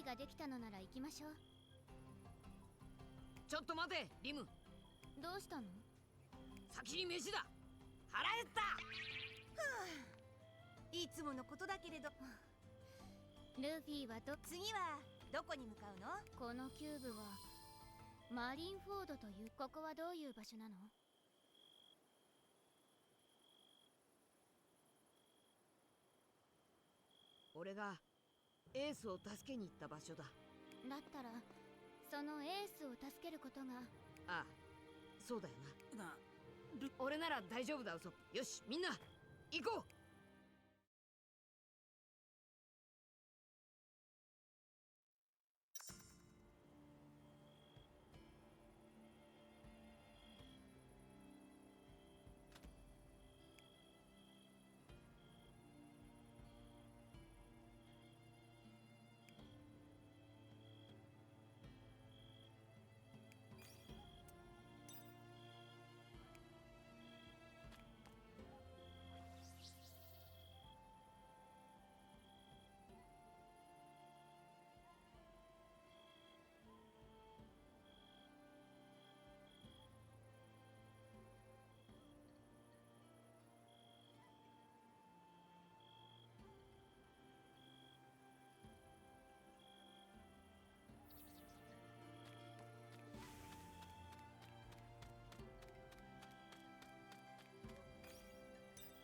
ができたのなら行きましょう。ちょっと待てリム。どうしたの？先に飯だ。腹減った。いつものことだけれど。ルフィは次はどこに向かうの？このキューブはマリンフォードという。ここはどういう場所なの？俺がエースを助けに行った場所だ。だったらそのエースを助けることが。ああ、そうだよな。俺なら大丈夫だ。嘘。よし、みんな行こう。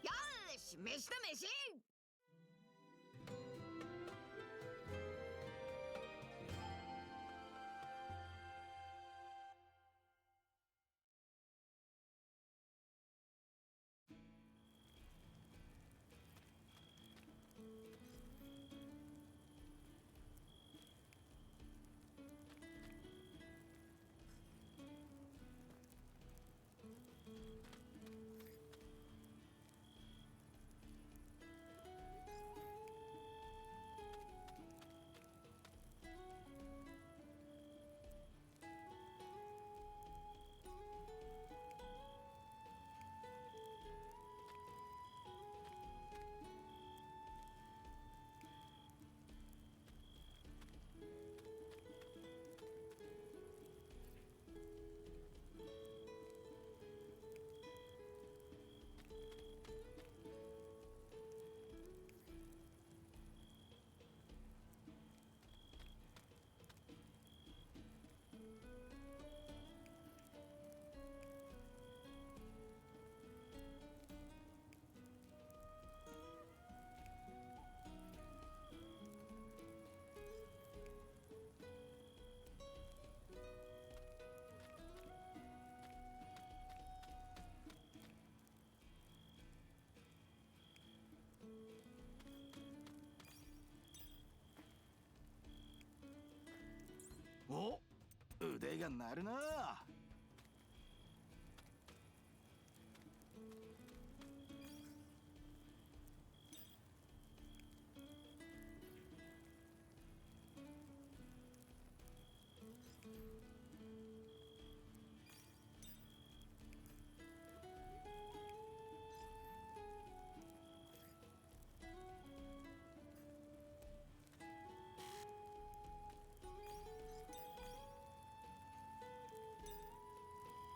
よし、飯だ飯。お、腕が鳴るな。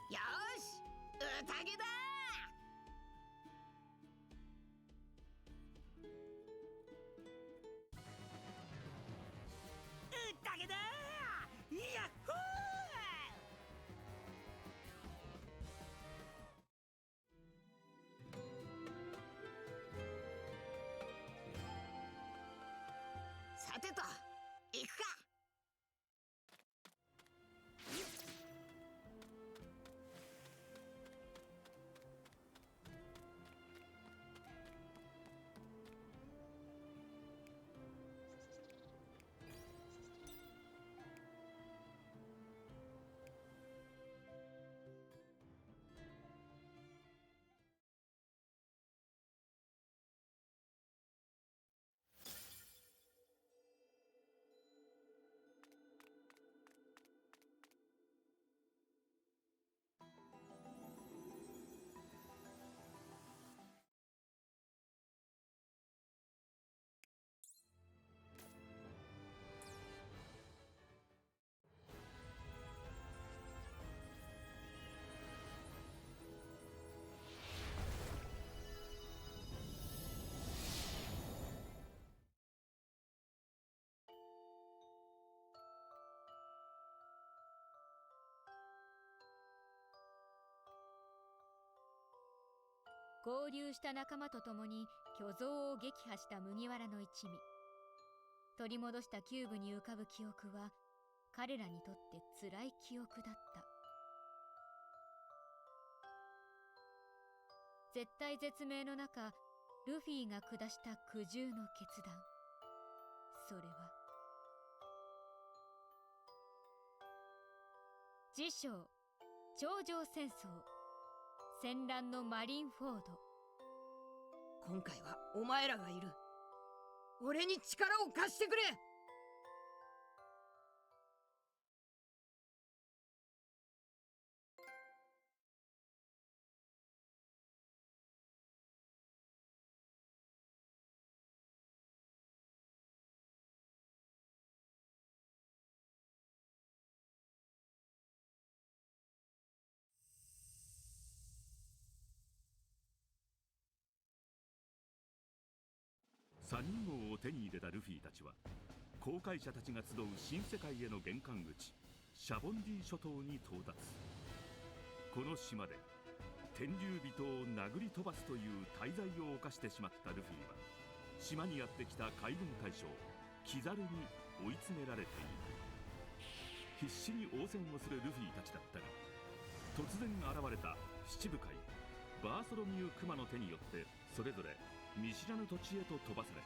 よし、宴だ。宴だ。やっほー。さてと行くか。合流した仲間と共に巨像を撃破した麦わらの一味。取り戻したキューブに浮かぶ記憶は彼らにとって辛い記憶だった。絶体絶命の中、ルフィが下した苦渋の決断。それは自称頂上戦争、戦乱のマリンフォード。今回はお前らがいる。俺に力を貸してくれ。サニー号を手に入れたルフィたちは、航海者たちが集う新世界への玄関口シャボンディ諸島に到達。この島で天竜人を殴り飛ばすという大罪を犯してしまったルフィは、島にやってきた海軍大将キザルに追い詰められている。必死に応戦をするルフィたちだったが、突然現れた七部会バーソロミュー・クマの手によってそれぞれ見知らぬ土地へと飛ばされ、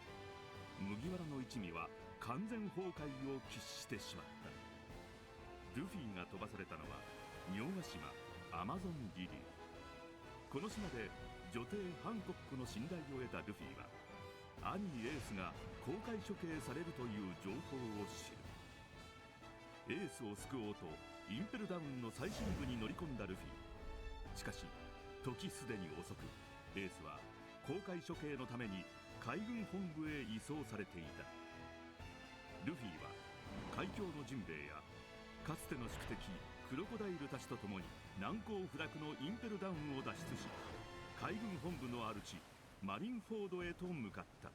麦わらの一味は完全崩壊を喫してしまった。ルフィが飛ばされたのは仁王島アマゾンリリー。この島で女帝ハンコックの信頼を得たルフィは、兄エースが公開処刑されるという情報を知る。エースを救おうとインペルダウンの最深部に乗り込んだルフィ。しかし時すでに遅く、エースは公開処刑のために海軍本部へ移送されていた。ルフィは海峡のジンベエやかつての宿敵クロコダイルたちと共に難攻不落のインペルダウンを脱出し、海軍本部の主マリンフォードへと向かった。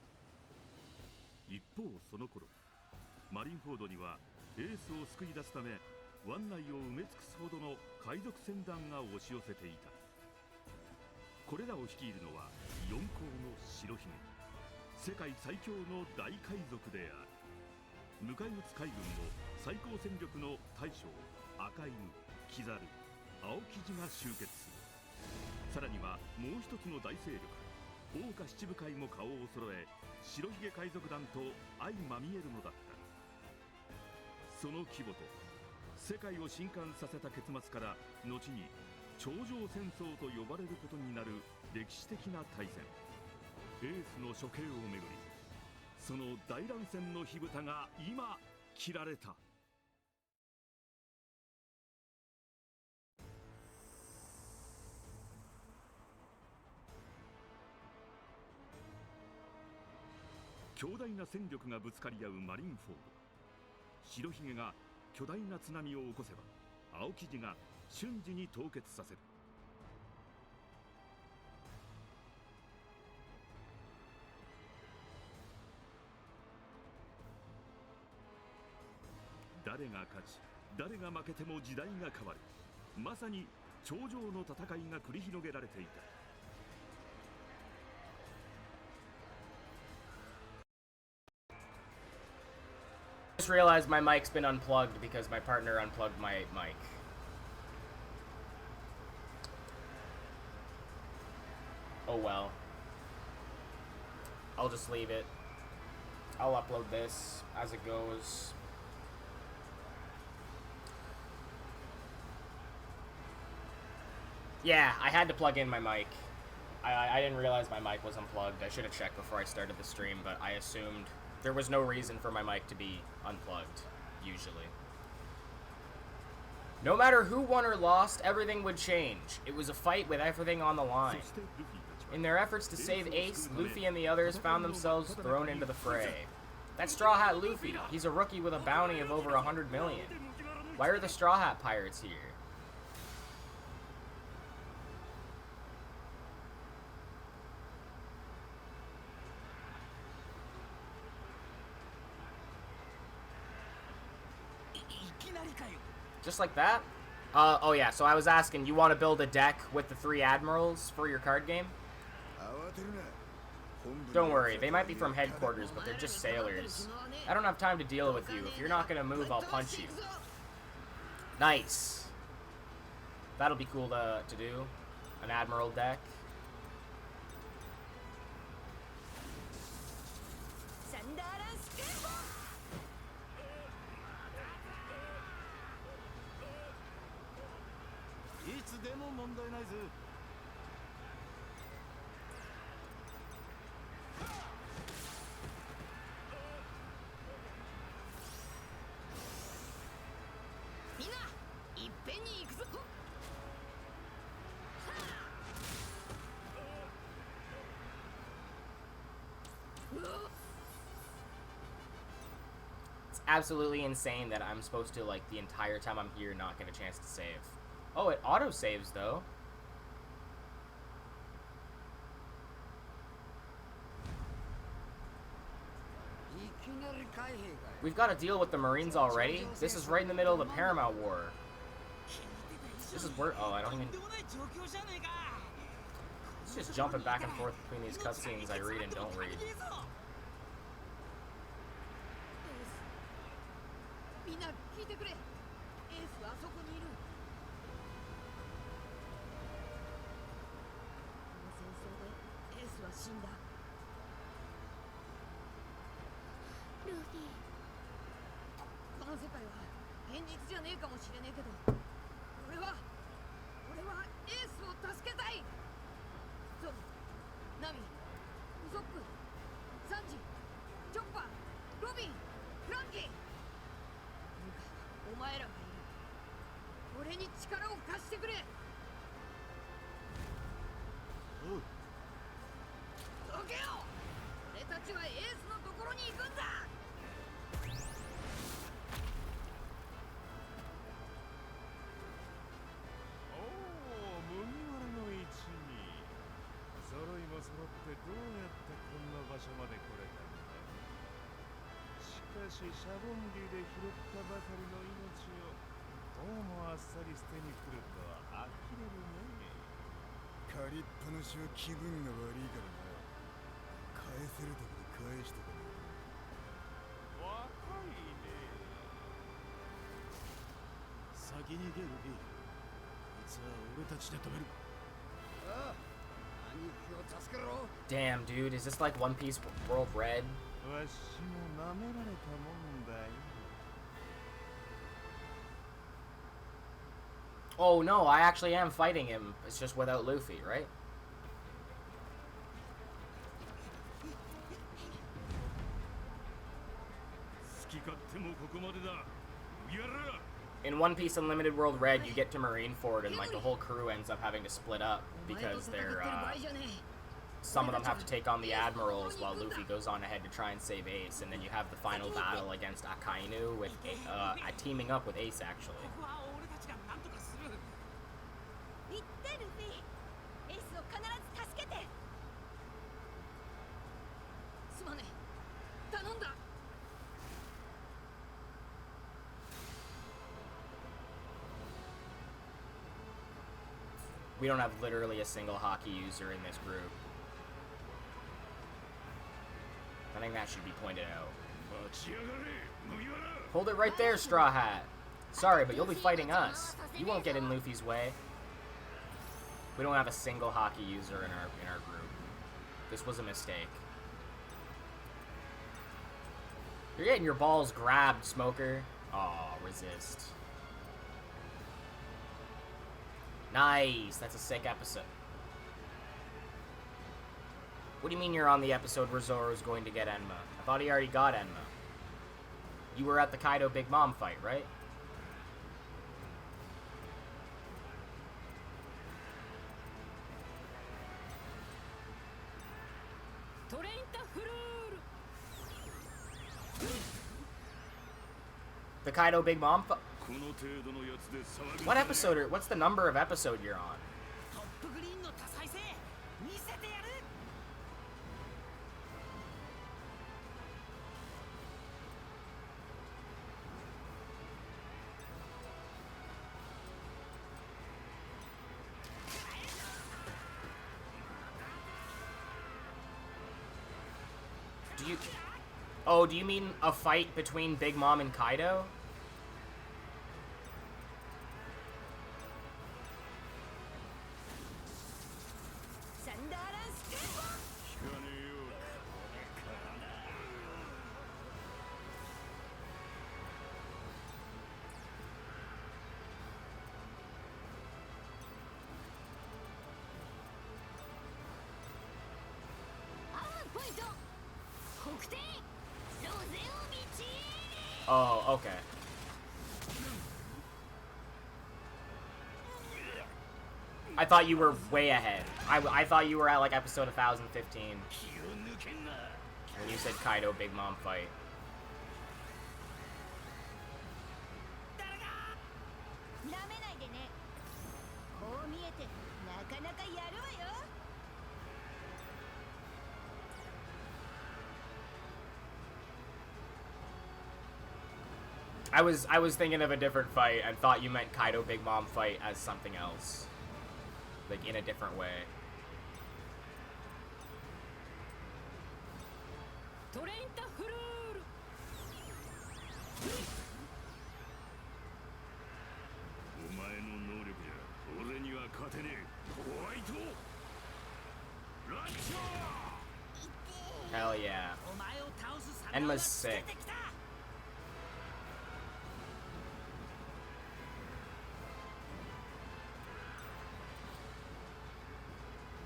一方その頃、マリンフォードにはエースを救い出すため湾内を埋め尽くすほどの海賊船団が押し寄せていた。これらを率いるのは四皇の白姫、世界最強の大海賊である。迎え撃つ海軍も最高戦力の大将赤犬、キザル、青生地が集結する。さらにはもう一つの大勢力桜花七部会も顔を揃え、白ひげ海賊団と相まみえるのだった。その規模と世界を震撼させた結末から、後に頂上戦争と呼ばれることになる歴史的な大戦、エースの処刑をめぐり、その大乱戦の火蓋が今切られた。強大な戦力がぶつかり合うマリンフォード。白ひげが巨大な津波を起こせば、青生地が瞬時に凍結させる。誰が勝ち誰が負けても時代が変わる。まさに頂上の戦いが繰り広げられていた。Just realized my mic's been unplugged because my partner unplugged my mic. Oh well. I'll just leave it. I'll upload this as it goes. Yeah, I had to plug in my mic. I didn't realize my mic was unplugged. I should have checked before I started the stream, but I assumed there was no reason for my mic to be unplugged, usually. No matter who won or lost, everything would change. It was a fight with everything on the line. In their efforts to save Ace, Luffy and the others found themselves thrown into the fray. That Straw Hat Luffy, he's a rookie with a bounty of over 100 million. Why are the Straw Hat Pirates here? Just like that? Oh yeah, so I was asking, you want to build a deck with the 3 admirals for your card game? Don't worry, they might be from headquarters, but they're just sailors. I don't have time to deal with you. If you're not gonna move, I'll punch you. Nice. That'll be cool to do. An Admiral deck. It's absolutely insane that I'm supposed to, like, the entire time I'm here not get a chance to save. Oh, it auto-saves, though. We've got to deal with the Marines already? This is right in the middle of the Paramount War. This is where... Oh, I don't even... It's just jumping back and forth between these cutscenes I read and don't read. Damn, dude, is this like One Piece World Red? Oh no, I actually am fighting him. It's just without Luffy, right? In One Piece Unlimited World Red, you get to Marineford and like the whole crew ends up having to split up because they're some of them have to take on the admirals while Luffy goes on ahead to try and save Ace, and then you have the final battle against Akainu with teaming up with Ace actually. We don't have literally a single hockey user in this group. I think that should be pointed out. Hold it right there, Straw Hat. Sorry, but you'll be fighting us. You won't get in Luffy's way. We don't have a single hockey user in our group. This was a mistake. You're getting your balls grabbed, Smoker. Aw, resist. Nice, that's a sick episode. What do you mean you're on the episode where Zoro's going to get Enma? I thought he already got Enma. You were at the Kaido Big Mom fight, right? The Kaido Big Mom fight? What episode what's the number of episode you're on? Oh, do you mean a fight between Big Mom and Kaido? Oh, okay. I thought you were way ahead. I thought you were at like episode 1015 when you said Kaido Big Mom fight. I was thinking of a different fight and thought you meant Kaido Big Mom fight as something else. Like in a different way. Hell yeah. Enma's sick.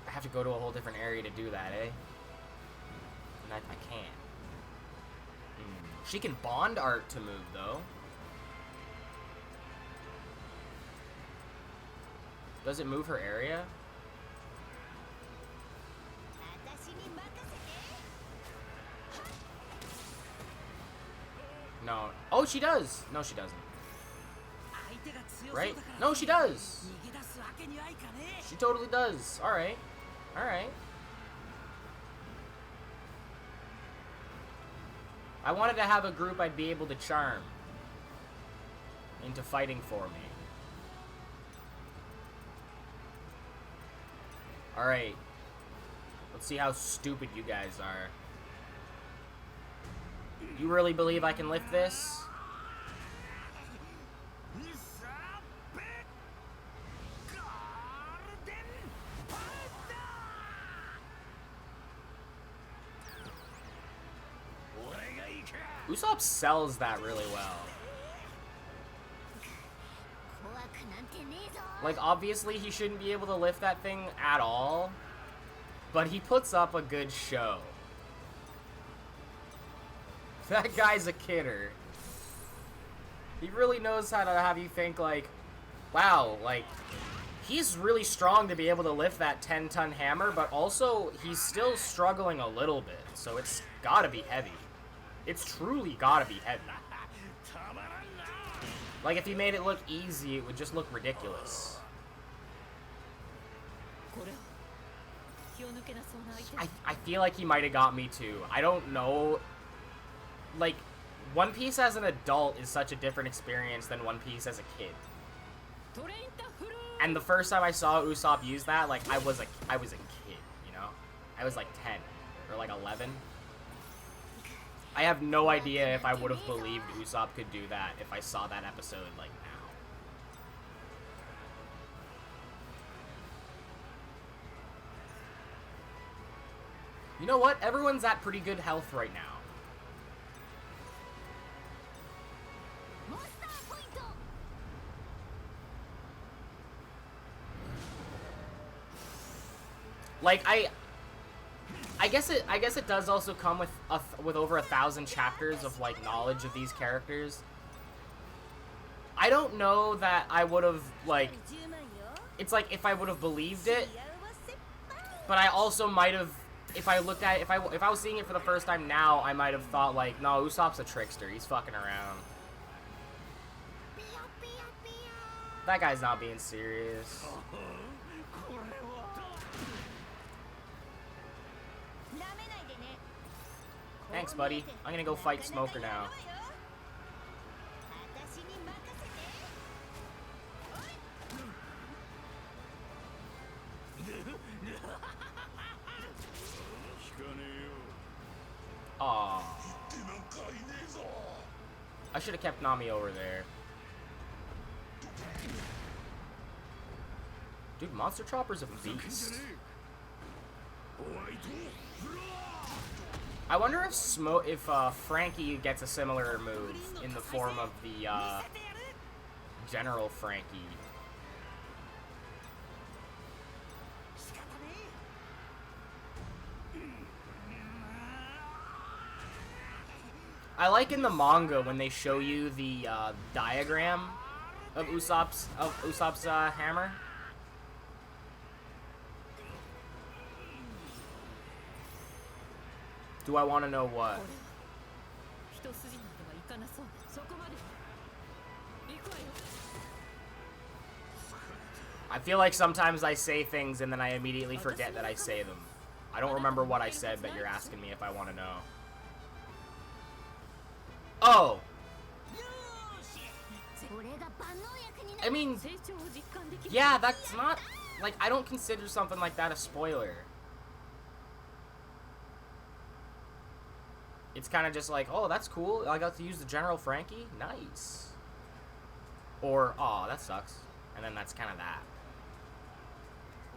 I have to go to a whole different area to do that, eh? And I can't. She can bond art to move, though. Does it move her area? No. Oh, she does! No, she doesn't. Right? No, she does! She totally does. Alright. Alright. I wanted to have a group I'd be able to charm into fighting for me. Alright. Let's see how stupid you guys are. You really believe I can lift this? Usopp sells that really well. Like, obviously he shouldn't be able to lift that thing at all, but he puts up a good show. That guy's a kidder. He really knows how to have you think, like, wow, like, he's really strong to be able to lift that 10-ton hammer, but also he's still struggling a little bit, so it's gotta be heavy. It's truly gotta be heavy. Like, if he made it look easy, it would just look ridiculous. I feel like he might have got me too. I don't know. Like, One Piece as an adult is such a different experience than One Piece as a kid. And the first time I saw Usopp use that, like, I was a kid, you know? I was like 10 or like 11. I have no idea if I would have believed Usopp could do that if I saw that episode, like, now. You know what? Everyone's at pretty good health right now. Like, I guess it does also come with over 1,000 chapters of, like, knowledge of these characters. I don't know that I would have, like, it's like if I would have believed it, but I also might have, if I looked at it, if I was seeing it for the first time now, I might have thought, like, no, Usopp's a trickster, he's fucking around. That guy's not being serious. Thanks, buddy. I'm gonna go fight Smoker now. Aww. I should have kept Nami over there. Dude, Monster Chopper's a beast. I wonder if Frankie gets a similar move in the form of the General Frankie. I like in the manga when they show you the diagram of Usopp's hammer. Do I want to know what? I feel like sometimes I say things and then I immediately forget that I say them. I don't remember what I said, but you're asking me if I want to know. Oh! I mean, yeah, that's not... Like, I don't consider something like that a spoiler. It's kind of just like, oh, that's cool. I got to use the General Frankie. Nice. Or, aw, that sucks. And then that's kind of that.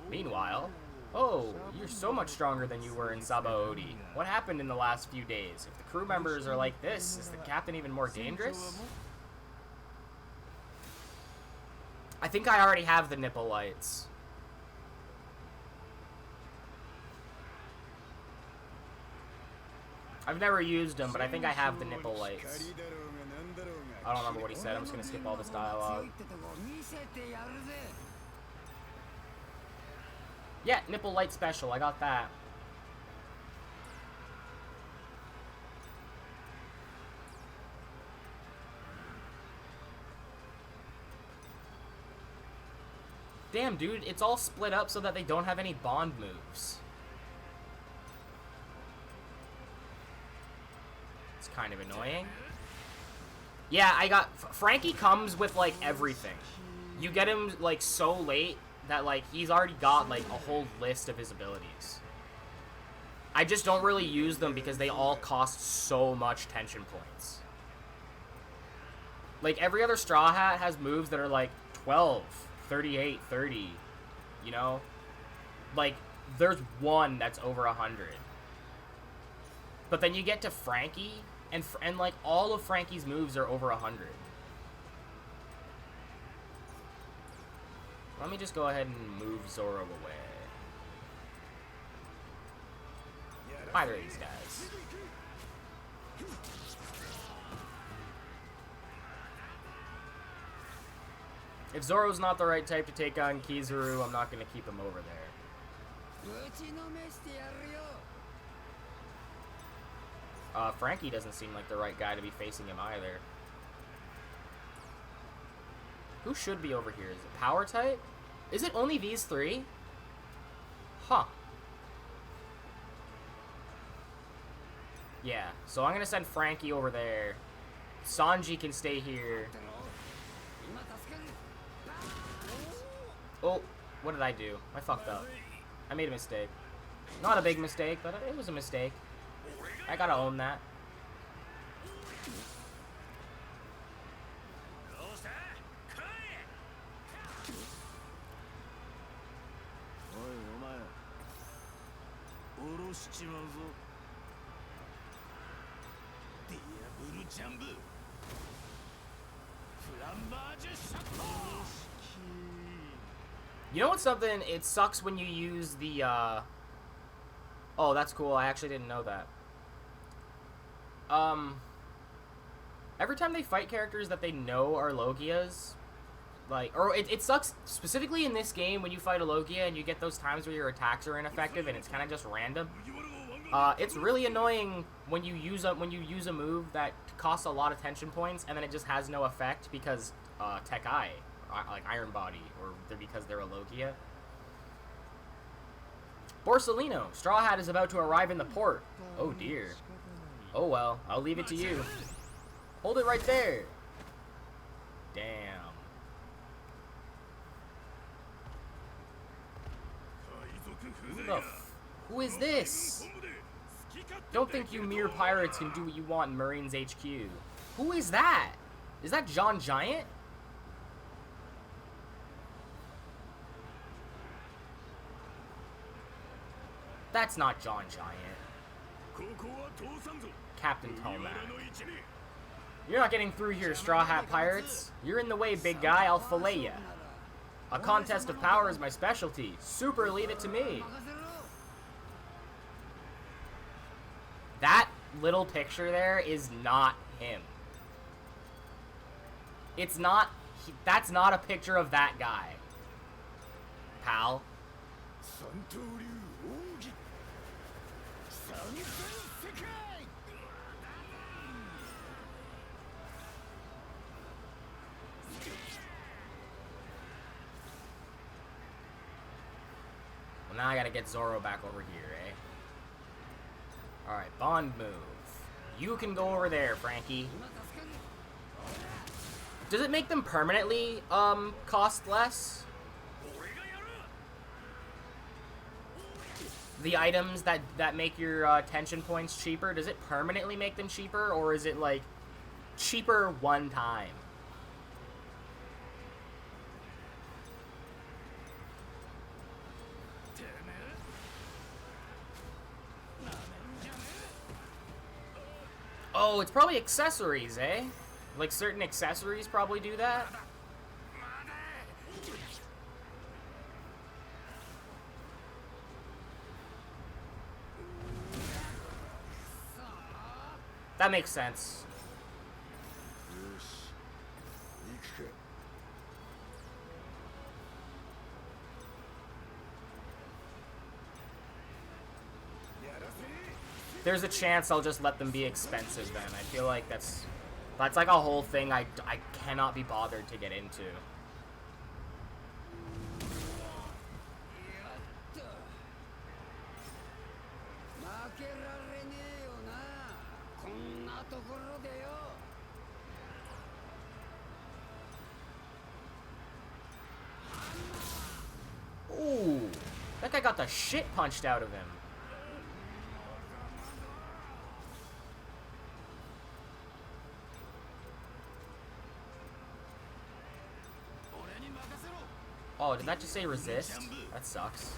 Meanwhile, oh, you're so much stronger than you were in Sabaody. What happened in the last few days? If the crew members are like this, is the captain even more dangerous? I think I already have the nipple lights. I've never used them, but I think I have the nipple lights. I don't remember what he said. I'm just gonna skip all this dialogue. Yeah, nipple light special. I got that. Damn, dude, it's all split up so that they don't have any bond moves. It's kind of annoying. Yeah, I got... Frankie comes with, like, everything. You get him, like, so late that, like, he's already got, like, a whole list of his abilities. I just don't really use them because they all cost so much tension points. Like, every other Straw Hat has moves that are, like, 12, 38, 30, you know? Like, there's one that's over 100. But then you get to Frankie, and like, all of Frankie's moves are over 100. Let me just go ahead and move Zoro away. Either of these guys. If Zoro's not the right type to take on Kizaru, I'm not going to keep him over there. Frankie doesn't seem like the right guy to be facing him either. Who should be over here? Is it Power type? Is it only these three? Huh. Yeah, so I'm going to send Frankie over there. Sanji can stay here. Oh, what did I do? I fucked up. I made a mistake. Not a big mistake, but it was a mistake. I gotta own that. You know what's something? It sucks when you use the, Oh, that's cool. I actually didn't know that. Every time they fight characters that they know are Logias, like, or it sucks specifically in this game when you fight a Logia and you get those times where your attacks are ineffective and it's kind of just random. It's really annoying when you use a move that costs a lot of tension points and then it just has no effect because Tech Eye, like Iron Body, or because they're a Logia. Borsalino, Straw Hat is about to arrive in the port. Oh dear. Oh well, I'll leave it to you. Hold it right there. Damn. Who is this? Don't think you mere pirates can do what you want in Marines HQ. Who is that? Is that John Giant? That's not John Giant. Captain Tomac. You're not getting through here, Straw Hat Pirates. You're in the way, big guy. I'll fillet ya. A contest of power is my specialty. Super, leave it to me. That little picture there is not him. It's not... That's not a picture of that guy. Pal. Well, now I gotta get Zoro back over here, eh? Alright, bond move. You can go over there, Frankie. Does it make them permanently, cost less? The items that make your, tension points cheaper, does it permanently make them cheaper? Or is it, like, cheaper one time? Oh, it's probably accessories, eh? Like, certain accessories probably do that? That makes sense. There's a chance I'll just let them be expensive then. I feel like that's like a whole thing I cannot be bothered to get into. Ooh, that guy got the shit punched out of him. Oh, did that just say resist? That sucks.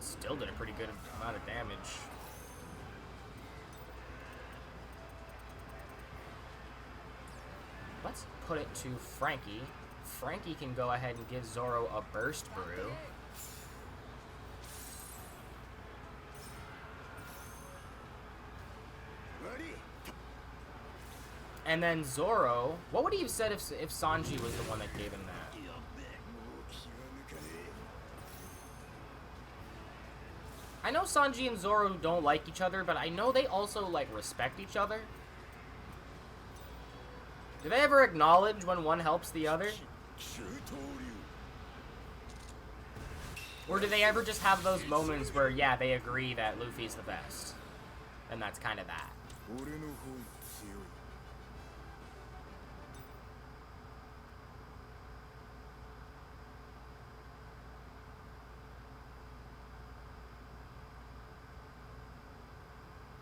Still did a pretty good amount of damage. Let's put it to Frankie. Frankie can go ahead and give Zoro a burst brew. And then Zoro, what would he have said if Sanji was the one that gave him that? I know Sanji and Zoro don't like each other, but I know they also, like, respect each other. Do they ever acknowledge when one helps the other? Or do they ever just have those moments where, yeah, they agree that Luffy's the best? And that's kind of that.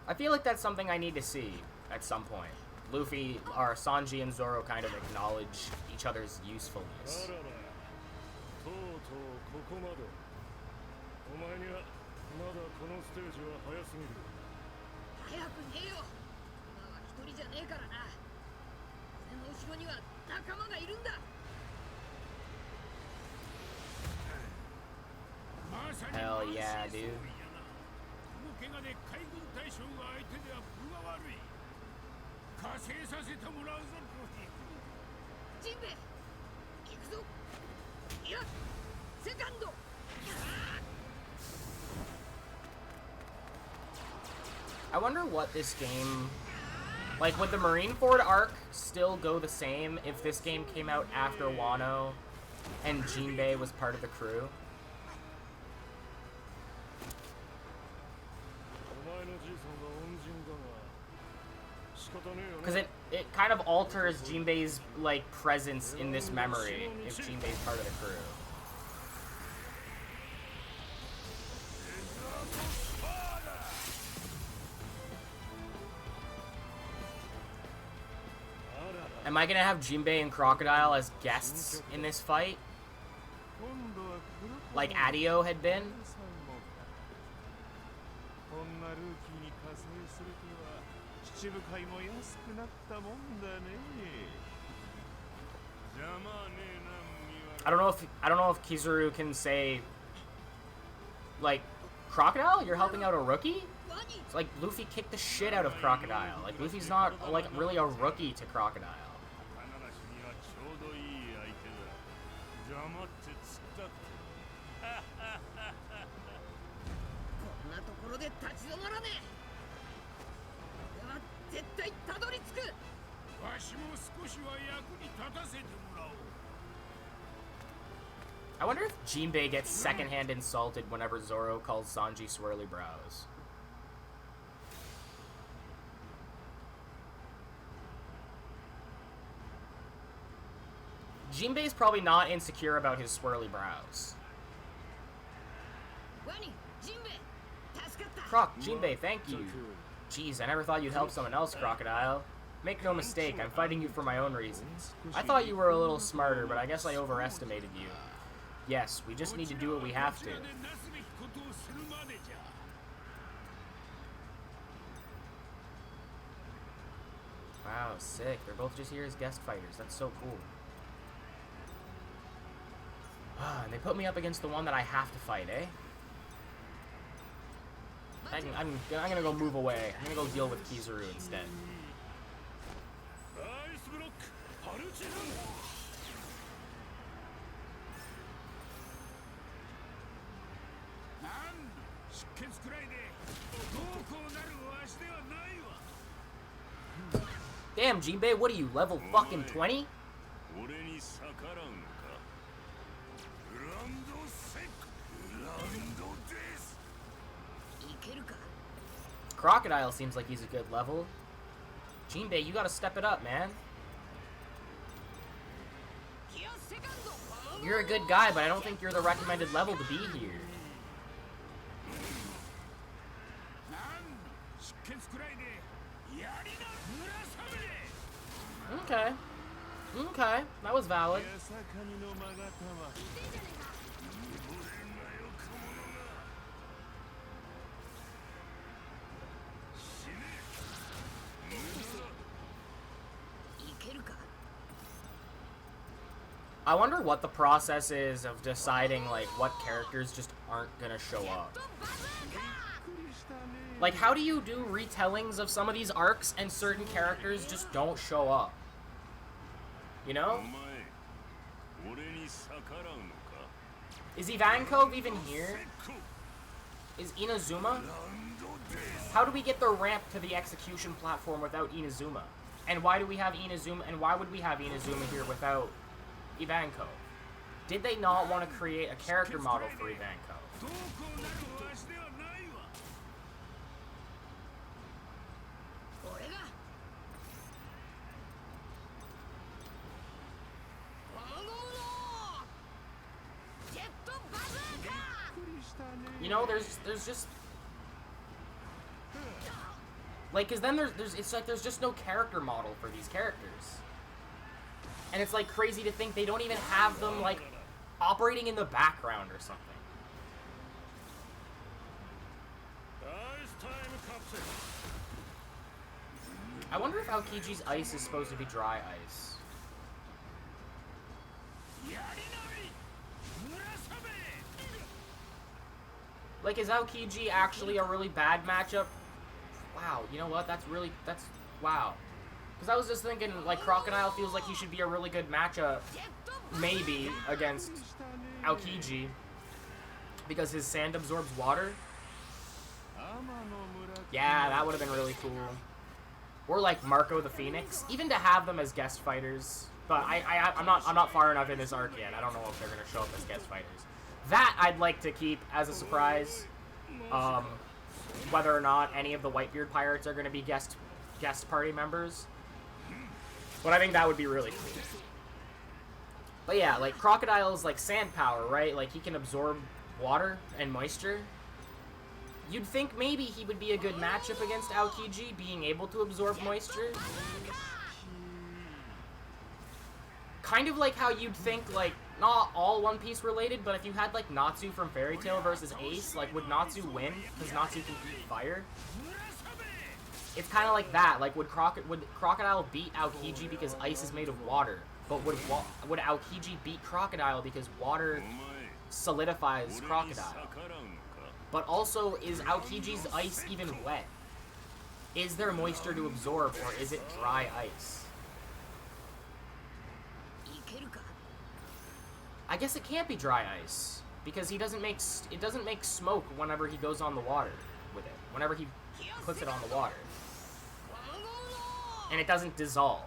I feel like that's something I need to see at some point. Luffy, or Sanji and Zoro kind of acknowledge each other's usefulness. Hell yeah, dude. I wonder what this game... Like, would the Marineford arc still go the same if this game came out after Wano and Jinbei was part of the crew? Because it kind of alters Jinbei's, like, presence in this memory if Jinbei's part of the crew. Am I gonna have Jinbei and Crocodile as guests in this fight? Like Adio had been? I don't know if Kizaru can say, like, Crocodile, you're helping out a rookie? It's like Luffy kicked the shit out of Crocodile. Like, Luffy's not like really a rookie to Crocodile. I wonder if Jinbei gets secondhand insulted whenever Zoro calls Sanji swirly brows. Jinbei's probably not insecure about his swirly brows. Croc, Jinbei, thank you. Jeez, I never thought you'd help someone else, Crocodile. Make no mistake, I'm fighting you for my own reasons. I thought you were a little smarter, but I guess I overestimated you. Yes, we just need to do what we have to. Wow, sick. They're both just here as guest fighters. That's so cool. And they put me up against the one that I have to fight, eh? I'm gonna go move away. I'm gonna go deal with Kizaru instead. Damn, Jinbei, what are you, level fucking 20? Crocodile seems like he's a good level. Jinbei, you gotta step it up, man. You're a good guy, but I don't think you're the recommended level to be here. Okay. Okay, that was valid. I wonder what the process is of deciding, like, what characters just aren't gonna show up. Like, how do you do retellings of some of these arcs and certain characters just don't show up? You know? Is Ivankov even here? Is Inazuma? How do we get the ramp to the execution platform without Inazuma? And why do we have Inazuma, and why would we have Inazuma here without Ivankov? Did they not want to create a character model for Ivankov? You know, there's just like, cause then it's like there's just no character model for these characters. And it's like crazy to think they don't even have them like operating in the background or something. I wonder if Aokiji's ice is supposed to be dry ice. Like, is Aokiji actually a really bad matchup? Wow, you know what? That's wow. Because I was just thinking, like, Crocodile feels like he should be a really good matchup, maybe, against Aokiji, because his sand absorbs water. Yeah, that would have been really cool. Or, like, Marco the Phoenix. Even to have them as guest fighters. But I'm not far enough in this arc yet. I don't know if they're going to show up as guest fighters. That I'd like to keep as a surprise. Whether or not any of the Whitebeard pirates are going to be guest party members. But I think that would be really cool. But yeah, like, Crocodile's like sand power, right? Like, he can absorb water and moisture. You'd think maybe he would be a good matchup against Aokiji, being able to absorb moisture. Kind of like how you'd think, like, not all One Piece related, but if you had, like, Natsu from Fairy Tail versus Ace, like, would Natsu win? Because Natsu can eat fire? It's kind of like that. Like, would Crocodile beat Aokiji because ice is made of water? But would Aokiji beat Crocodile because water solidifies Crocodile? But also, is Aokiji's ice even wet? Is there moisture to absorb, or is it dry ice? I guess it can't be dry ice because it doesn't make smoke whenever he goes on the water with it. Whenever he puts it on the water, and it doesn't dissolve.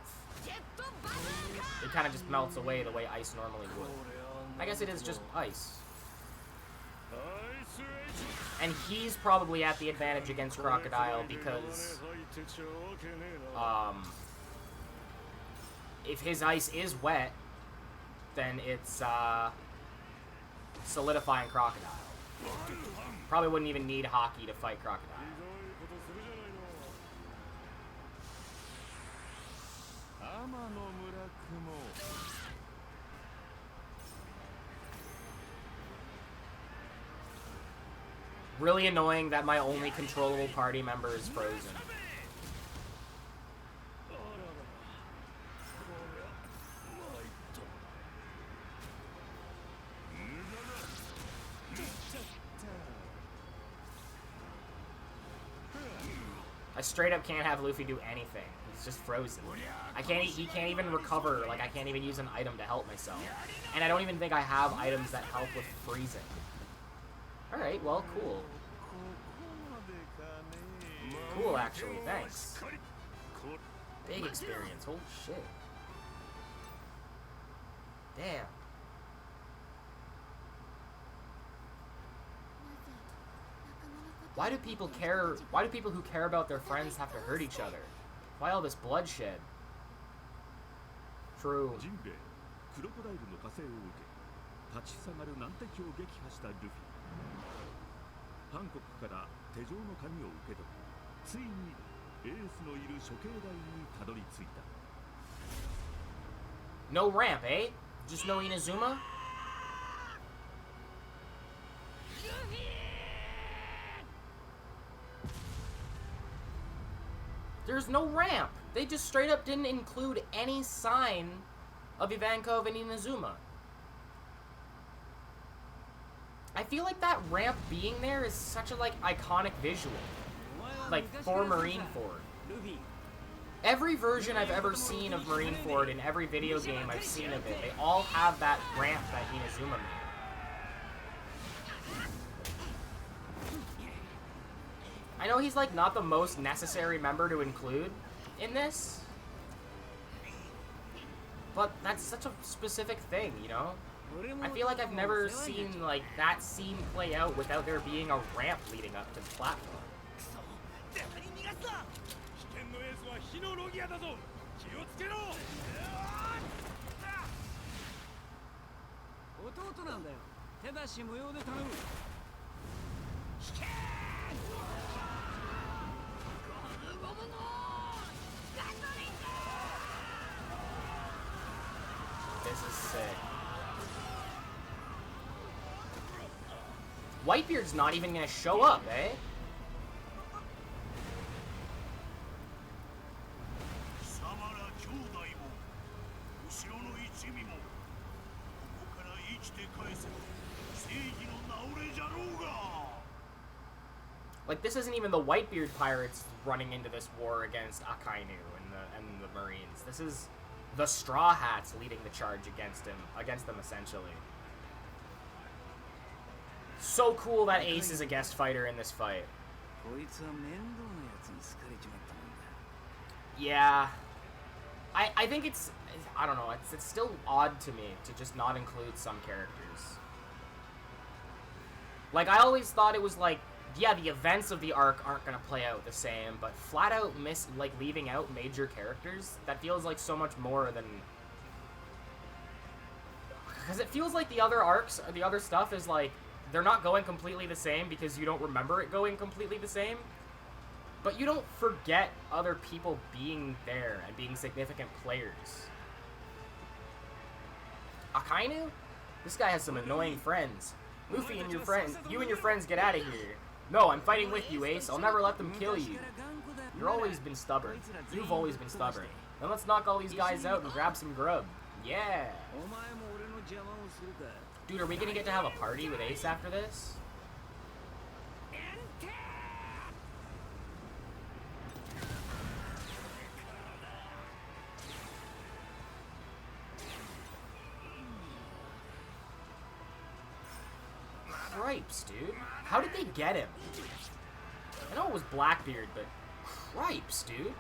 It kind of just melts away the way ice normally would. I guess it is just ice. And he's probably at the advantage against Crocodile because if his ice is wet, then it's solidifying Crocodile. Probably wouldn't even need Haki to fight Crocodile. Really annoying that my only controllable party member is frozen. I straight up can't have Luffy do anything. He's just frozen. He can't even recover. Like, I can't even use an item to help myself. And I don't even think I have items that help with freezing. Alright, well, cool. Cool, actually, thanks. Big experience, holy shit. Damn. Why do people who care about their friends have to hurt each other? Why all this bloodshed? True. No ramp, eh? Just no Inazuma? There's no ramp. They just straight up didn't include any sign of Ivankov and Inazuma. I feel like that ramp being there is such a, like, iconic visual. Like, for Marineford. Every version I've ever seen of Marineford in every video game I've seen of it, they all have that ramp that Inazuma made. I know he's, like, not the most necessary member to include in this, but that's such a specific thing, you know? I feel like I've never seen, like, that scene play out without there being a ramp leading up to the platform. This is sick. Whitebeard's not even gonna show up, eh? Like, this isn't even the Whitebeard pirates running into this war against Akainu and the Marines. This is the Straw Hats leading the charge against them essentially. So cool that Ace is a guest fighter in this fight. Yeah. I think it's, I don't know, it's still odd to me to just not include some characters. Like, I always thought it was like, yeah, the events of the arc aren't gonna play out the same, but flat out leaving out major characters, that feels like so much more than... Because it feels like the other arcs, or the other stuff is like, they're not going completely the same because you don't remember it going completely the same, but you don't forget other people being there and being significant players. Akainu? This guy has some annoying friends. Luffy and you and your friends get out of here. No, I'm fighting with you, Ace. I'll never let them kill you. You've always been stubborn. You've always been stubborn. Then let's knock all these guys out and grab some grub. Yeah. Dude, are we gonna get to have a party with Ace after this? Cripes, dude. How did they get him? I know it was Blackbeard, but cripes, dude.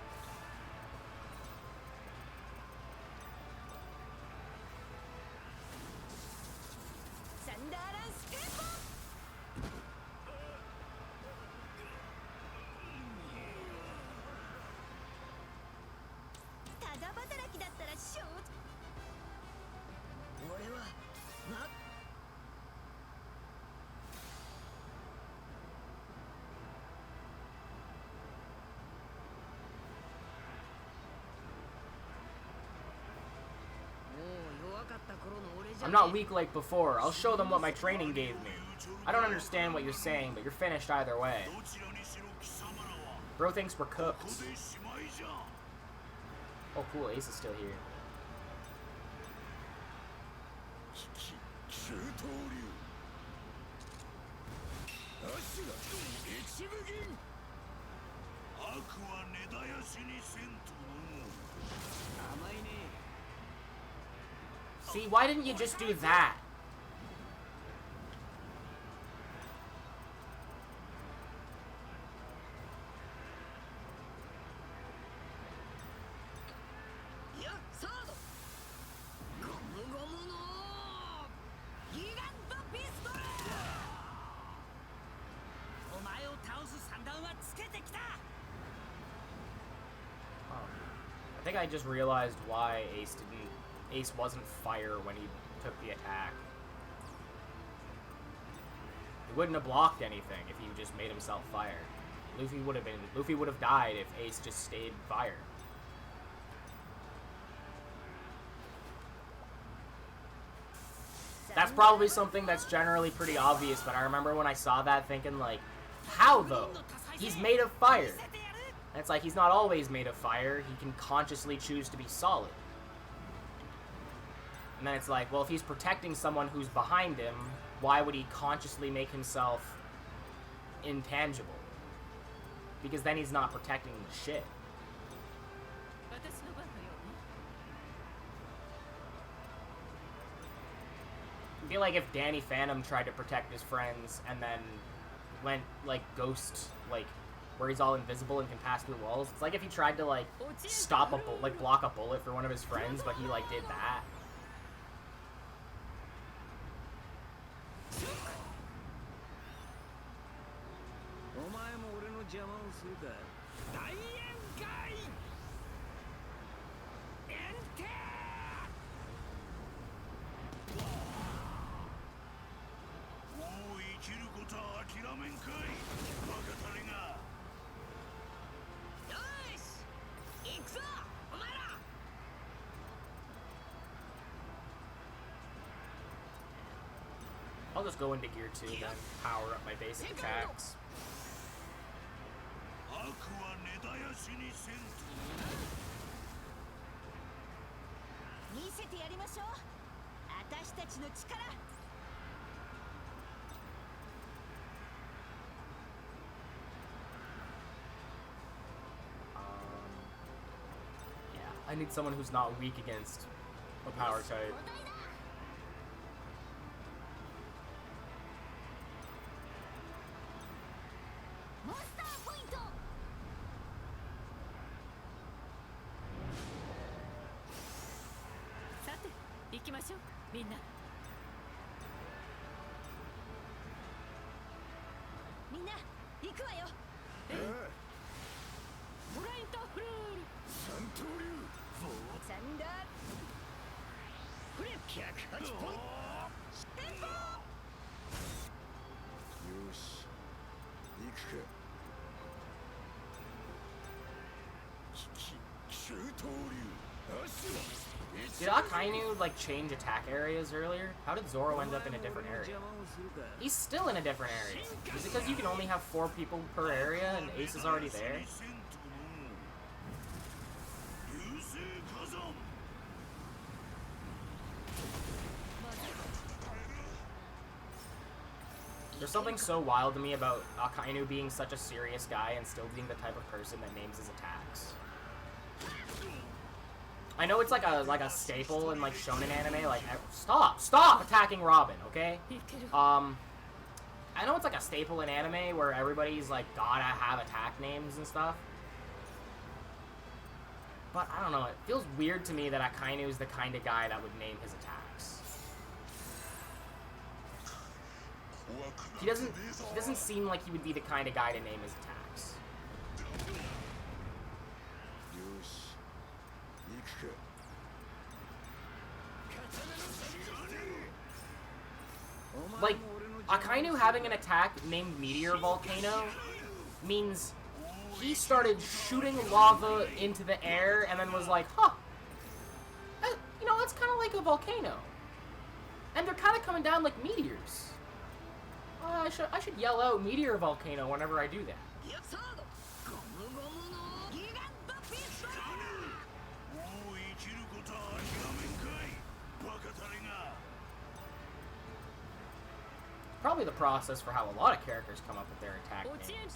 I'm not weak like before. I'll show them what my training gave me. I don't understand what you're saying, but you're finished either way. Bro thinks we're cooked. Oh cool, Ace is still here. See, why didn't you just do that? I think I just realized why Ace wasn't fire when he took the attack. He wouldn't have blocked anything if he just made himself fire. Luffy would have died if Ace just stayed fire. That's probably something that's generally pretty obvious, but I remember when I saw that thinking like, how though? He's made of fire. And it's like, he's not always made of fire. He can consciously choose to be solid. And then it's like, well, if he's protecting someone who's behind him, why would he consciously make himself intangible? Because then he's not protecting the shit. I feel like if Danny Phantom tried to protect his friends and then went, like, ghost, like, where he's all invisible and can pass through walls, it's like if he tried to, like, stop a like, block a bullet for one of his friends, but he, like, did that. I'll just go into gear 2 then power up my basic attacks. Yeah, I need someone who's not weak against a power type. Did Akainu, like, change attack areas earlier? How did Zoro end up in a different area? He's still in a different area. Is it because you can only have 4 people per area and Ace is already there? There's something so wild to me about Akainu being such a serious guy and still being the type of person that names his attacks. I know it's like a staple in like shonen anime, like stop attacking Robin, okay? I know it's like a staple in anime where everybody's like gotta have attack names and stuff. But I don't know, it feels weird to me that Akainu is the kind of guy that would name his attacks. He doesn't seem like he would be the kind of guy to name his attacks. Like, Akainu having an attack named Meteor Volcano means he started shooting lava into the air and then was like, huh, you know, that's kind of like a volcano. And they're kind of coming down like meteors. I should yell out Meteor Volcano whenever I do that. Probably the process for how a lot of characters come up with their attack names.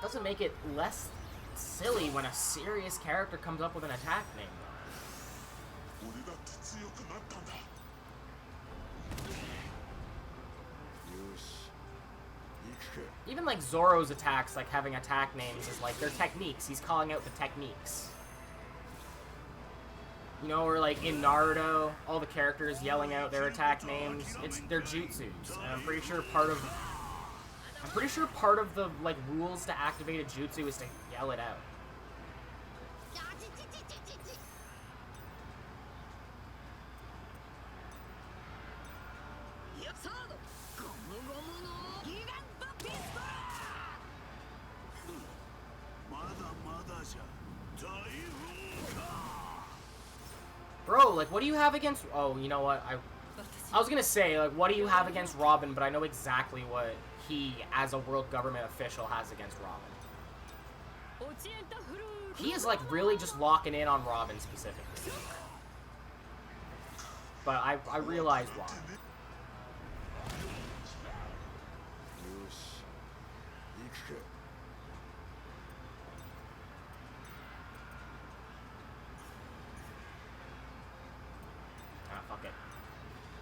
Doesn't make it less silly when a serious character comes up with an attack name, though. Even like Zoro's attacks, like having attack names, is like their techniques. He's calling out the techniques. You know, or like in Naruto, all the characters yelling out their attack names. It's their jutsus. And I'm pretty sure part of the like rules to activate a jutsu is to yell it out. Bro, like, what do you have against... Oh, you know what? I was gonna say, like, what do you have against Robin, but I know exactly what he, as a world government official, has against Robin. He is, like, really just locking in on Robin specifically. But I realize why. Fuck it.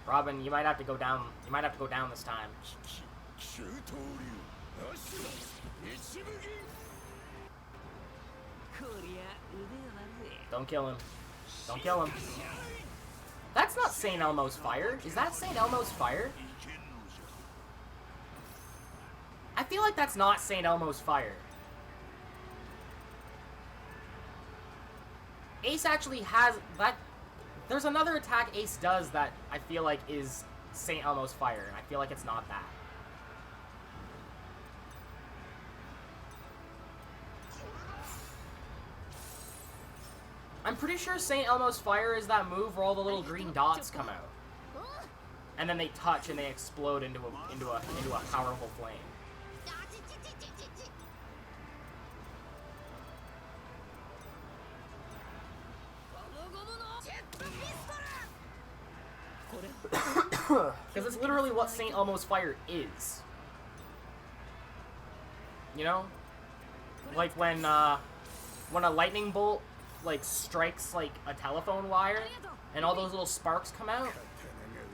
Robin, you might have to go down. You might have to go down this time. Don't kill him. Don't kill him. That's not St. Elmo's fire. Is that St. Elmo's fire? I feel like that's not St. Elmo's fire. Ace actually has that. There's another attack Ace does that I feel like is St. Elmo's fire, and I feel like it's not that. I'm pretty sure St. Elmo's fire is that move where all the little green dots come out. And then they touch and they explode into a powerful flame. Because it's literally what St. Elmo's fire is. You know? Like when a lightning bolt like strikes like a telephone wire and all those little sparks come out,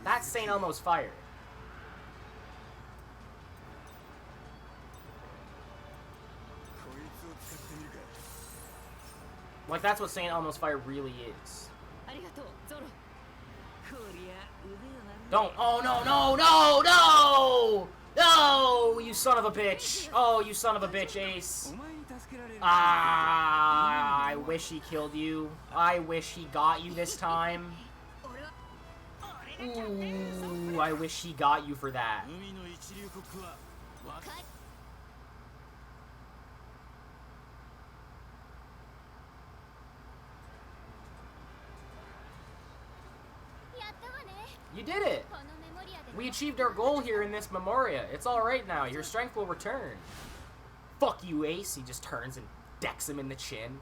that's St. Elmo's fire. Like that's what St. Elmo's fire really is. Don't. Oh no, no, no, no! No! You son of a bitch! Oh, you son of a bitch, Ace. Ah, I wish he killed you. I wish he got you this time. Ooh, I wish he got you for that. You did it! We achieved our goal here in this Memoria. It's alright now. Your strength will return. Fuck you, Ace. He just turns and decks him in the chin.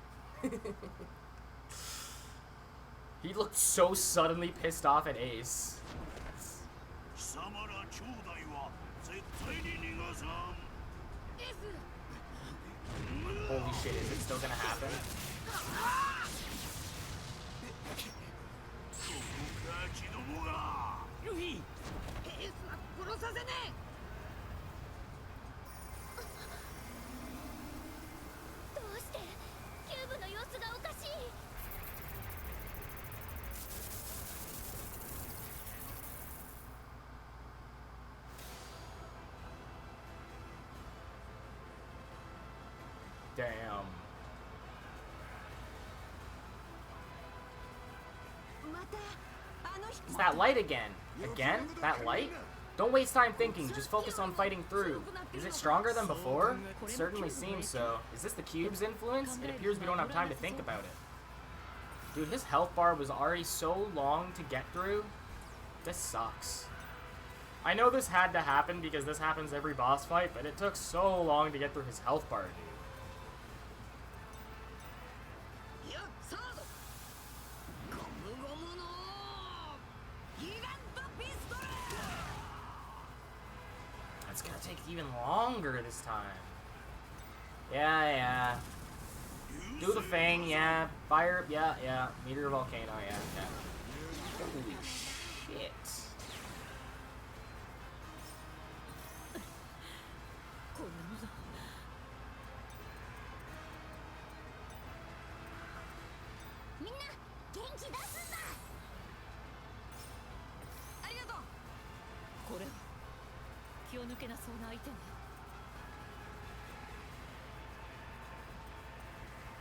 He looked so suddenly pissed off at Ace. Holy shit, is it still gonna happen? ルフィ、エースは殺させねえ。どうしてキューブの様子がおかしい。Damn. It's that light again. Again? That light? Don't waste time thinking, just focus on fighting through. Is it stronger than before? It certainly seems so. Is this the cube's influence? It appears we don't have time to think about it. Dude, his health bar was already so long to get through. This sucks. I know this had to happen because this happens every boss fight, but it took so long to get through his health bar, dude. It's gonna take even longer this time. Yeah. Do the thing, yeah. Fire, yeah. Meteor volcano, yeah. Holy shit.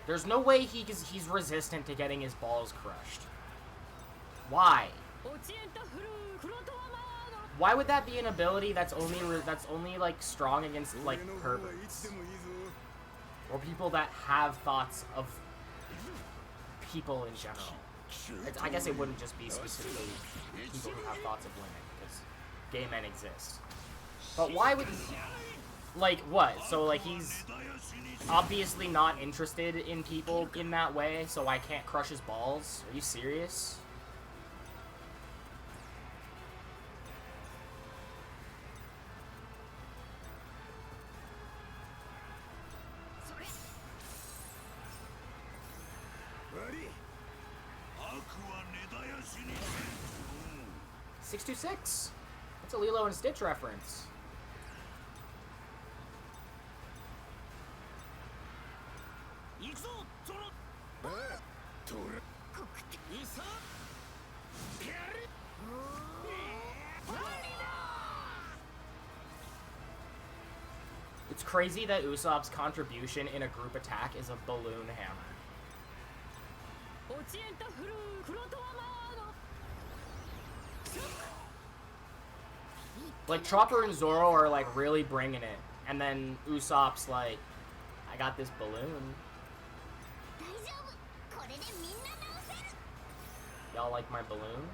There's no way he's resistant to getting his balls crushed. Why? Why would that be an ability that's only like strong against like perverts or people that have thoughts of people in general? I guess it wouldn't just be specifically people who have thoughts of women because gay men exist. But why would, like, what? So like he's obviously not interested in people in that way, so I can't crush his balls? Are you serious? $626. That's a Lilo and Stitch reference. It's crazy that Usopp's contribution in a group attack is a balloon hammer. Like, Chopper and Zoro are, like, really bringing it. And then Usopp's like, I got this balloon. Y'all like my balloon?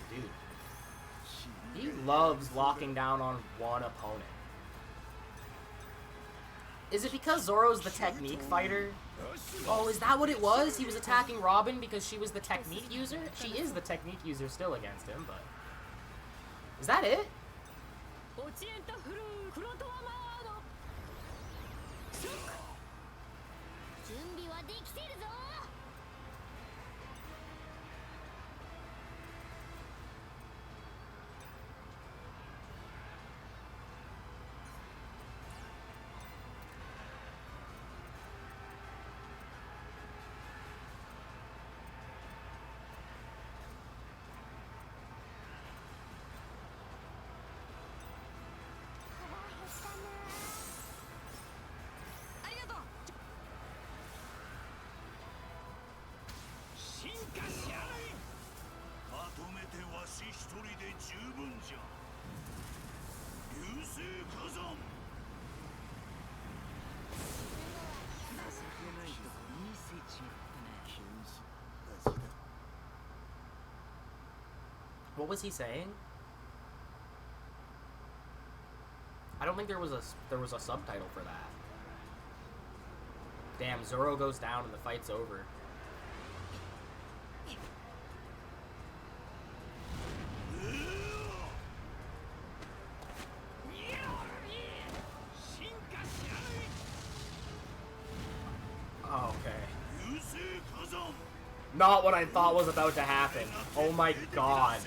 Dude, he loves locking down on one opponent. Is it because Zoro's the technique fighter? Oh, is that what it was? He was attacking Robin because she was the technique user? She is the technique user still against him, but... Is that it? What was he saying? I don't think there was a subtitle for that. Damn, Zoro goes down and the fight's over. Oh, okay. Not what I thought was about to happen. Oh my god.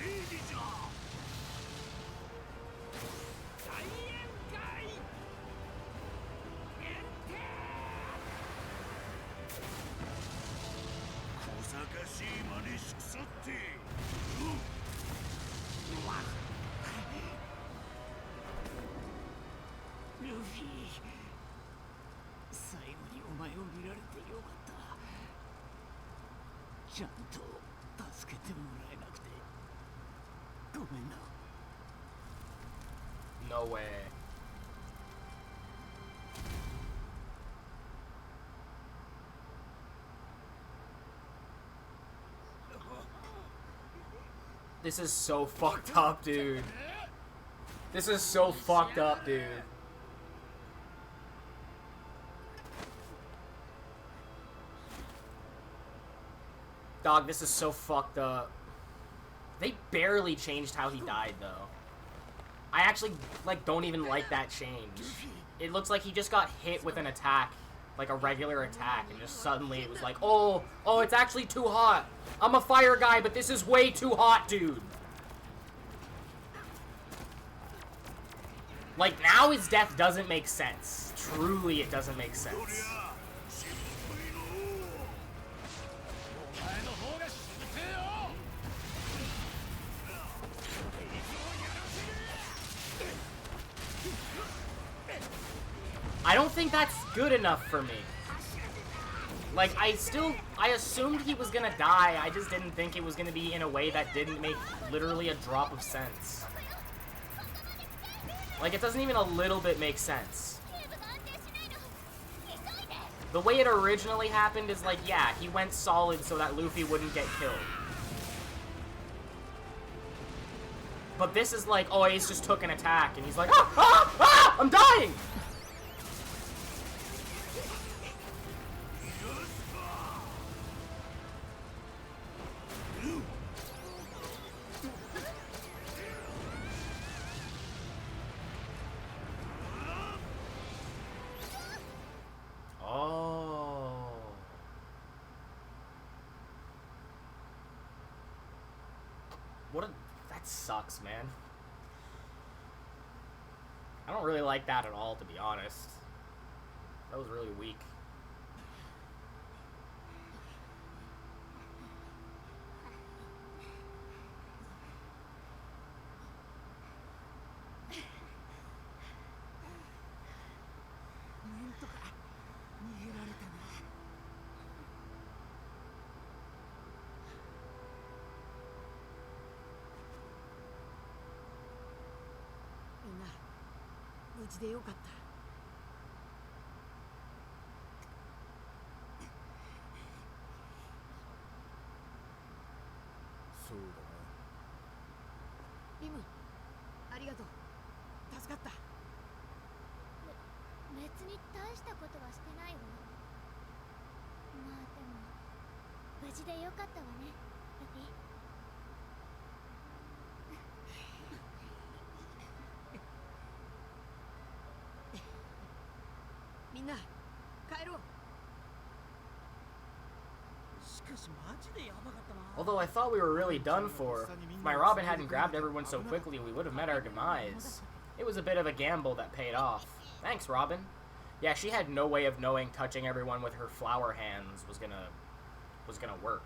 No way. This is so fucked up, dude. This is so fucked up, dude. Dog, this is so fucked up. They barely changed how he died, though. I actually, like, don't even like that change. It looks like he just got hit with an attack, like a regular attack, and just suddenly it was like, oh, it's actually too hot. I'm a fire guy, but this is way too hot, dude. Like, now his death doesn't make sense. Truly, it doesn't make sense. I don't think that's good enough for me. Like, I assumed he was gonna die, I just didn't think it was gonna be in a way that didn't make literally a drop of sense. Like, it doesn't even a little bit make sense. The way it originally happened is like, yeah, he went solid so that Luffy wouldn't get killed. But this is like, oh, Ace just took an attack, and he's like, I'm dying! That sucks, man. I don't really like that at all, to be honest. That was really weak. Although I thought we were really done for. If my Robin hadn't grabbed everyone so quickly, we would have met our demise. It was a bit of a gamble that paid off. Thanks, Robin. Yeah, she had no way of knowing touching everyone with her flower hands was gonna work.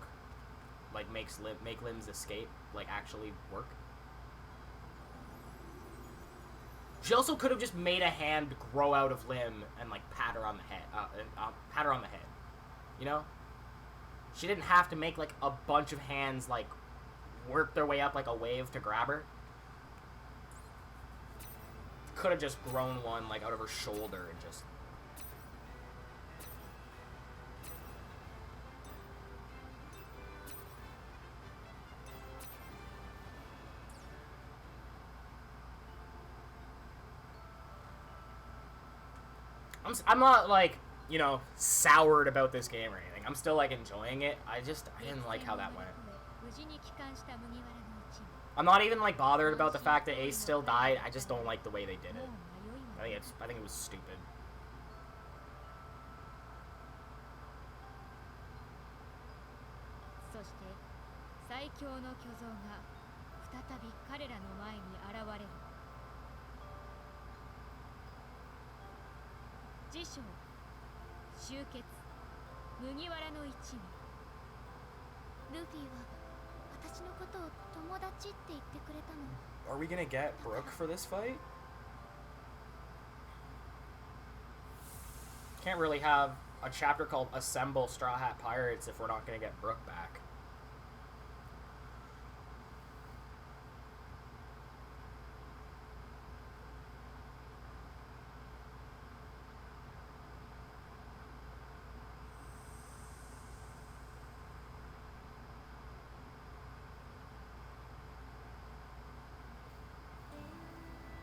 Like, make limbs escape, like, actually work. She also could have just made a hand grow out of limb and, like, pat her on the head. Pat her on the head. You know? She didn't have to make, like, a bunch of hands, like, work their way up like a wave to grab her. Could have just grown one like out of her shoulder and just... I'm not, like, you know, soured about this game or anything. I'm still, like, enjoying it. I didn't like how that went. I'm not even, like, bothered about the fact that Ace still died. I just don't like the way they did it. I think it was stupid. Are we gonna get Brooke for this fight? Can't really have a chapter called Assemble Straw Hat Pirates if we're not gonna get Brooke back.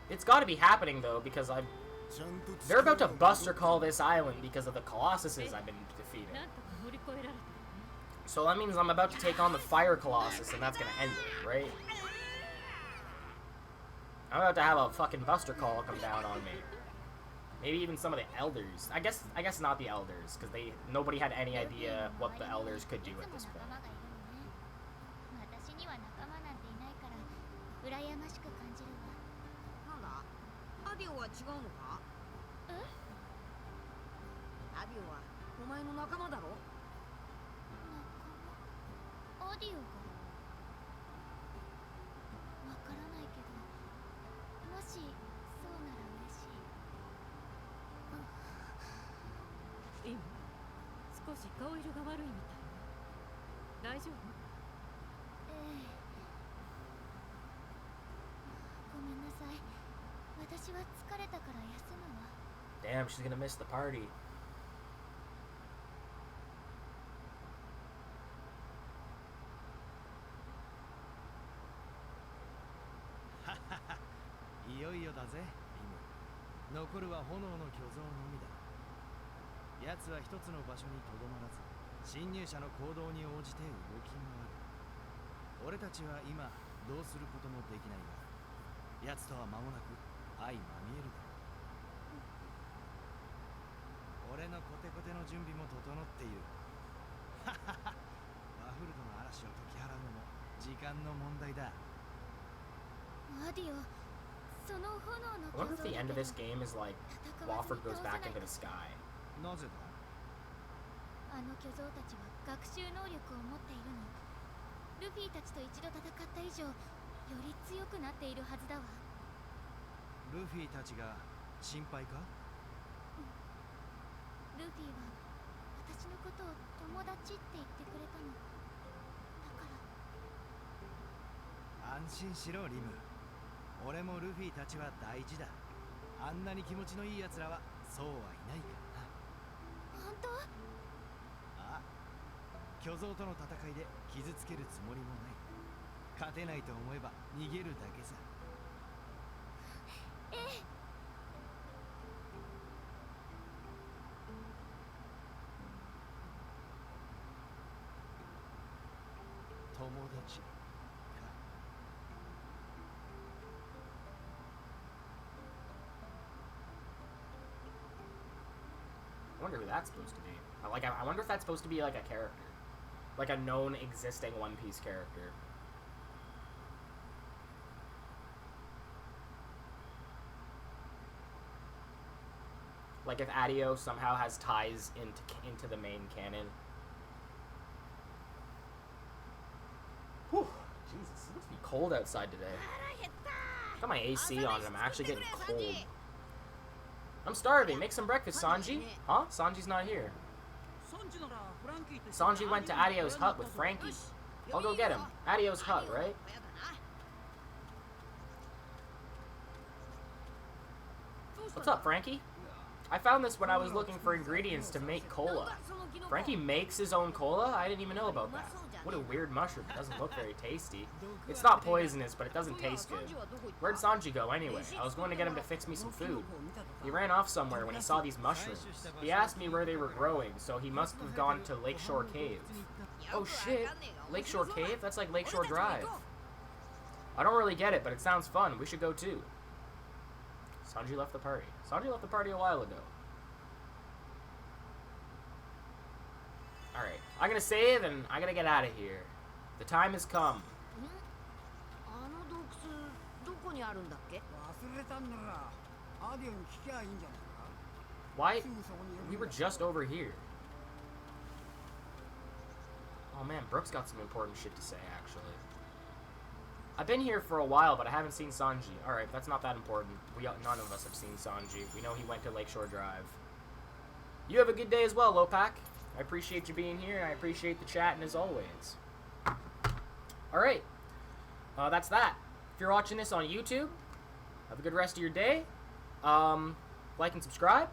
It's got to be happening though, because they're about to Buster Call this island because of the Colossuses I've been defeating. So that means I'm about to take on the Fire Colossus, and that's gonna end it, right? I'm about to have a fucking Buster Call come down on me. Maybe even some of the Elders. I guess not the Elders, because nobody had any idea what the Elders could do at this point. Damn, she's gonna miss the party. I wonder if the end of this game is like Wofford goes back into the sky. I wonder who that's supposed to be. I wonder if that's supposed to be like a character. Like a known existing One Piece character. Like if Adio somehow has ties into the main canon. Whew, Jesus, it's supposed to be cold outside today. Got my AC on and I'm actually getting cold. I'm starving. Make some breakfast, Sanji. Huh? Sanji's not here. Sanji went to Adio's hut with Frankie. I'll go get him. Adios hut, right? What's up, Frankie? I found this when I was looking for ingredients to make cola. Frankie makes his own cola? I didn't even know about that. What a weird mushroom. It doesn't look very tasty. It's not poisonous, but it doesn't taste good. Where'd Sanji go anyway? I was going to get him to fix me some food. He ran off somewhere when he saw these mushrooms. He asked me where they were growing, so he must have gone to Lakeshore Cave. Oh shit. Lakeshore Cave? That's like Lakeshore Drive. I don't really get it, but it sounds fun. We should go too. Sanji left the party. Sanji left the party a while ago. Alright, I'm gonna save and I gotta get out of here. The time has come. Why? We were just over here. Oh man, Brooks got some important shit to say, actually. I've been here for a while, but I haven't seen Sanji. Alright, that's not that important. None of us have seen Sanji. We know he went to Lakeshore Drive. You have a good day as well, Lopak. I appreciate you being here, and I appreciate the chatting as always. Alright. That's that. If you're watching this on YouTube, have a good rest of your day. Like and subscribe.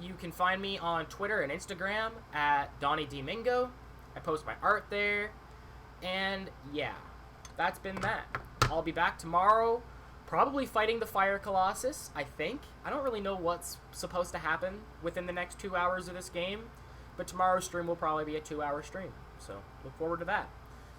You can find me on Twitter and Instagram at Donnie D. Mingo. I post my art there. And yeah, that's been that. I'll be back tomorrow, probably fighting the Fire Colossus, I think. I don't really know what's supposed to happen within the next 2 hours of this game, but tomorrow's stream will probably be a 2-hour stream. So look forward to that.